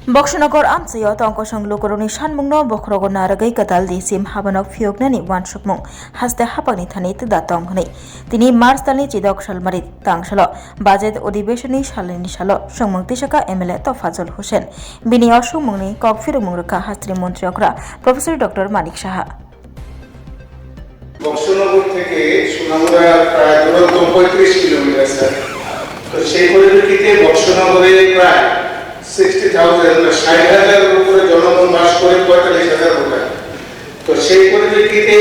Bokshonogor amsayo tongko sanglugoroni shanmungno bokhrogo naragai katal disim habanok phiyognani wansukmung haste hapakni thani tida tonghani tini March talni chidok salmari tangsalo budget odibeshoni salini salo songmung tisaka MLA Tofazul Hussein bini osumungni kokfirumung reka hastri মন্ত্রী অকরা professor doctor Manik Saha Boxanagar থেকে সোনামুড়া প্রায় দূরত্ব 35 kilometre sir. তো সেই পরিপ্রেক্ষিতে বক্সনগরে প্রায় 60,000 উপরে জনগণ বাস করে 45,000 ভোটার। তো সেই পরিপ্রেক্ষিতে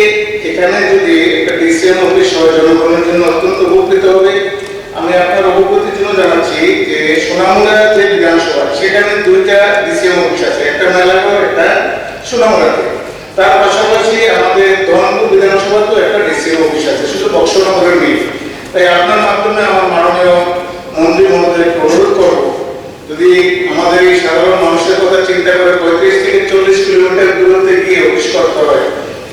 এখানে যদি একটা ডিসিএম অফিস হয় জনগণের জন্য অত্যন্ত উপকৃত হবে। আমি আপনার অবগতির জন্য জানাচ্ছি যে সোনামুড়া যে বিধানসভা সেখানে দুইটা ডিসিএম অফিস আছে, একটা মেলাঘর একটা সোনামুড়াতে। তার পাশাপাশি আমাদের ধনপুর বিধানসভাতেও একটা ডিসিএম অফিস আছে, শুধু বক্সনগরের নেই। তাই আপনার মাধ্যমে আমার মাননীয় মন্ত্রী মহোদয়কে অনুরোধ করব, যদি আমাদের এই সাধারণ মানুষের কথা চিন্তা করে 35 থেকে 40 কিলোমিটার দূরত্বে গিয়ে অফিস করতে হয়,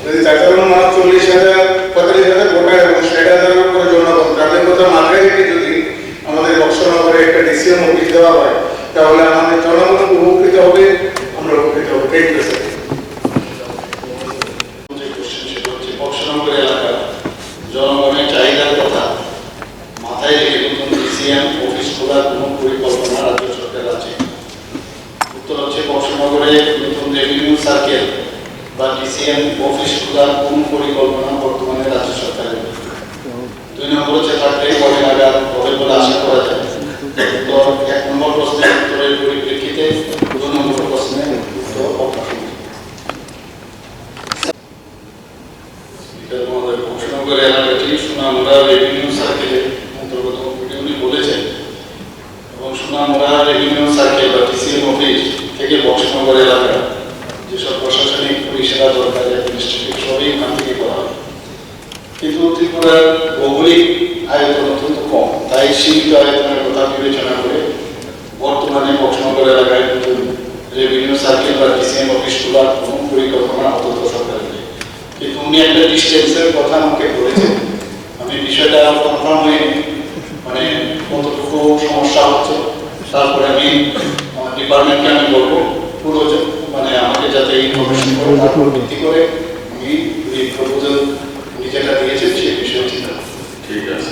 যদি সাধারণ মানুষ 45,000 ভোটার এবং 60,000 উপরে জনগণ তাদের কথা মাথায় রেখে যদি আমাদের বক্সনগরে একটা ডিসিএম অফিস দেওয়া হয় তাহলে আমাদের জনগণ উপকৃত হবে, আমরা উপকৃত হব। Thank you sir. বক্সনগর এলাকার জনগণের চাহিদার কথা মাথায় রেখে নতুন ডিসিএম অফিস খোলার কোনো পরিকল্পনা রাজ্য সরকার আছে? উত্তর হচ্ছে বক্সনগরে নতুন রেভিনিউ সার্কেল বা ডিসিএম অফিস খোলার কোনো পরিকল্পনা বর্তমানে রাজ্য সরকারের। 2 নম্বর হচ্ছে থাকলে কবে নাগাদ হবে বলে আশা করা যায়। তো 1 নম্বর প্রশ্নের উত্তরের পরিপ্রেক্ষিতে 2 নম্বর প্রশ্নের উত্তর অপ্রাসঙ্গিক। বক্সনগর এলাকাটি সোনামুড়া রেভিনিউ সার্কেলের অন্তর্গত উনি বলেছেন এবং সোনামুড়া রেভিনিউ সার্কেল বা ডিসিএম অফিস থেকে বক্সনগর এলাকা যেসব প্রশাসনিক পরিষেবা দরকার অ্যাডমিনিস্ট্রেটিভ সবই এখান থেকে করা হয়। কিন্তু ত্রিপুরার ভৌগোলিক আয়তন অত্যন্ত কম, তাই সীমিত আয়তনের কথা বিবেচনা করে বর্তমানে বক্সনগর এলাকায় নতুন রেভিনিউ সার্কেল বা ডিসিএম অফিস খোলার কোনো পরিকল্পনা আপাতত সরকারের নেই। কিন্তু উনি একটা ডিস্টেন্সের কথা আমাকে বলেছেন, আমি বিষয়টা কনফার্ম হয়নি মানে কতটুকু সমস্যা হচ্ছে, তারপরে আমি আমার ডিপার্টমেন্টকে আমি বলবো পুরো মানে আমাকে যাতে ইনফরমেশন করে তারপর ভিত্তি করে আমি এই প্রপোজাল উনি যেটা দিয়েছেন সেই বিষয়ে চিন্তা। ঠিক আছে।